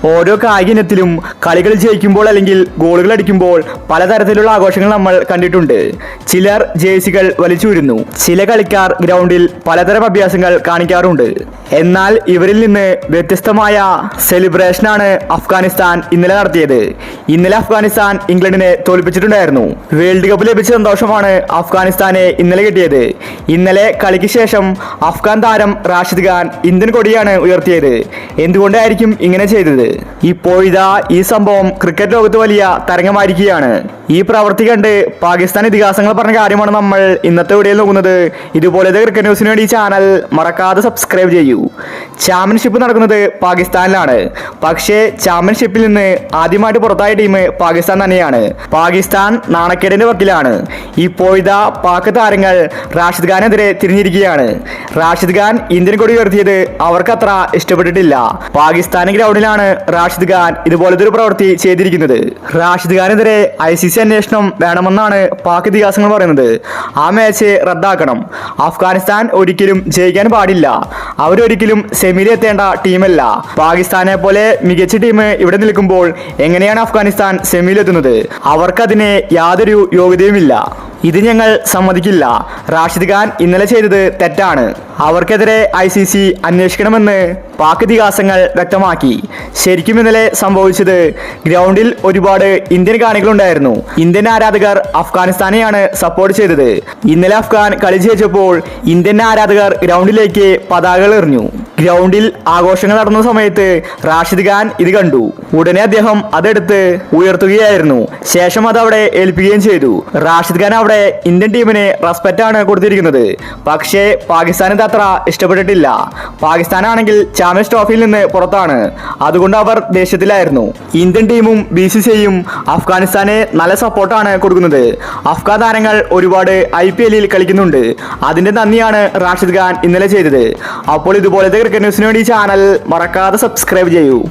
ഓരോ കായിക ഇനത്തിലും കളികൾ ജയിക്കുമ്പോൾ അല്ലെങ്കിൽ ഗോളുകൾ അടിക്കുമ്പോൾ പലതരത്തിലുള്ള ആഘോഷങ്ങൾ നമ്മൾ കണ്ടിട്ടുണ്ട്. ചിലർ ജേഴ്സികൾ വലിച്ചൂരുന്നു. ചില കളിക്കാർ ഗ്രൗണ്ടിൽ പലതരം അഭ്യാസങ്ങൾ കാണിക്കാറുണ്ട്. എന്നാൽ ഇവരിൽ നിന്ന് വ്യത്യസ്തമായ സെലിബ്രേഷനാണ് അഫ്ഗാനിസ്ഥാൻ ഇന്നലെ നടത്തിയത്. ഇന്നലെ അഫ്ഗാനിസ്ഥാൻ ഇംഗ്ലണ്ടിനെ തോൽപ്പിച്ചിട്ടുണ്ടായിരുന്നു. വേൾഡ് കപ്പ് ലഭിച്ച സന്തോഷമാണ് അഫ്ഗാനിസ്ഥാനെ ഇന്നലെ കിട്ടിയത്. ഇന്നലെ കളിക്ക് ശേഷം അഫ്ഗാൻ താരം റാഷിദ് ഖാൻ ഇന്ത്യൻ കൊടിയാണ് ഉയർത്തിയത്. എന്തുകൊണ്ടായിരിക്കും ഇങ്ങനെ ചെയ്തത്? ഇപ്പോഴിതാ ഈ സംഭവം ക്രിക്കറ്റ് ലോകത്ത് വലിയ തരംഗമായിരിക്കുകയാണ്. ഈ പ്രവൃത്തി കണ്ട് പാകിസ്ഥാൻ ഇതിഹാസങ്ങൾ പറഞ്ഞ കാര്യമാണ് നമ്മൾ ഇന്നത്തെ വീഡിയോയിൽ നോക്കുന്നത്. ഇതുപോലത്തെ ക്രിക്കറ്റ് ന്യൂസിന് വേണ്ടി ഈ ചാനൽ മറക്കാതെ സബ്സ്ക്രൈബ് ചെയ്യൂ. ചാമ്പ്യൻഷിപ്പ് നടക്കുന്നത് പാകിസ്ഥാനിലാണ്. പക്ഷേ ചാമ്പ്യൻഷിപ്പിൽ നിന്ന് ആദ്യമായിട്ട് പുറത്തായ ടീം പാകിസ്ഥാൻ തന്നെയാണ്. പാകിസ്ഥാൻ നാണക്കേടിന്റെ വക്കിലാണ്. ഇപ്പോഴിതാ പാക് താരങ്ങൾ റാഷിദ് ഖാനെതിരെ തിരിഞ്ഞിരിക്കുകയാണ്. റാഷിദ് ഖാൻ ഇന്ത്യൻ കൊടി ഉയർത്തിയത് അവർക്കത്ര ഇഷ്ടപ്പെട്ടിട്ടില്ല. പാകിസ്ഥാൻ ഗ്രൗണ്ടിലാണ് റാഷിദ് ഖാൻ ഇതുപോലത്തെ ഒരു പ്രവൃത്തി ചെയ്തിരിക്കുന്നത്. റാഷിദ് ഖാനെതിരെ ICC അന്വേഷണം വേണമെന്നാണ് പാക് ഇതിഹാസങ്ങൾ പറയുന്നത്. ആ മാച്ച് റദ്ദാക്കണം. അഫ്ഗാനിസ്ഥാൻ ഒരിക്കലും ജയിക്കാൻ പാടില്ല. അവരൊരിക്കലും സെമിയിൽ എത്തേണ്ട ടീമല്ല. പാകിസ്ഥാനെ പോലെ മികച്ച ടീം ഇവിടെ നിൽക്കുമ്പോൾ എങ്ങനെയാണ് അഫ്ഗാനിസ്ഥാൻ സെമിയിലെത്തുന്നത്? അവർക്കതിന് യാതൊരു യോഗ്യതയുമില്ല. ഇത് ഞങ്ങൾ സമ്മതിക്കില്ല. റാഷിദ് ഖാൻ ഇന്നലെ ചെയ്തത് തെറ്റാണ്. അവർക്കെതിരെ ICC അന്വേഷിക്കണമെന്ന് പാക് ഇതിഹാസങ്ങൾ വ്യക്തമാക്കി. ശരിക്കും ഇന്നലെ സംഭവിച്ചത് ഗ്രൗണ്ടിൽ ഒരുപാട് ഇന്ത്യൻ കാണികളുണ്ടായിരുന്നു. ഇന്ത്യൻ ആരാധകർ അഫ്ഗാനിസ്ഥാനെയാണ് സപ്പോർട്ട് ചെയ്തത്. ഇന്നലെ അഫ്ഗാൻ കളി ജയിച്ചപ്പോൾ ഇന്ത്യൻ ആരാധകർ ഗ്രൗണ്ടിലേക്ക് പതാകകൾ എറിഞ്ഞു. ഗ്രൗണ്ടിൽ ആഘോഷങ്ങൾ നടന്ന സമയത്ത് റാഷിദ് ഖാൻ ഇത് കണ്ടു. ഉടനെ അദ്ദേഹം അതെടുത്ത് ഉയർത്തുകയായിരുന്നു. ശേഷം അത് അവിടെ ഏൽപ്പിക്കുകയും ചെയ്തു. റാഷിദ് ഖാൻ അവിടെ ഇന്ത്യൻ ടീമിന് റെസ്പെക്റ്റ് ആണ് കൊടുത്തിരിക്കുന്നത്. പക്ഷേ പാകിസ്ഥാന് അത്ര ഇഷ്ടപ്പെട്ടിട്ടില്ല. പാകിസ്ഥാനാണെങ്കിൽ ചാമ്പ്യൻസ് ട്രോഫിയിൽ നിന്ന് പുറത്താണ്. അതുകൊണ്ട് അവർ ദേഷ്യത്തിലായിരുന്നു. ഇന്ത്യൻ ടീമും BCCIയും അഫ്ഗാനിസ്ഥാനെ നല്ല സപ്പോർട്ടാണ് കൊടുക്കുന്നത്. അഫ്ഗാൻ താരങ്ങൾ ഒരുപാട് IPLൽ കളിക്കുന്നുണ്ട്. അതിന്റെ നന്ദിയാണ് റാഷിദ് ഖാൻ ഇന്നലെ ചെയ്തത്. അപ്പോൾ ഇതുപോലത്തെ ക്രിക്കറ്റ് ന്യൂസിന് വേണ്ടി ചാനൽ മറക്കാതെ സബ്സ്ക്രൈബ് ചെയ്യൂ.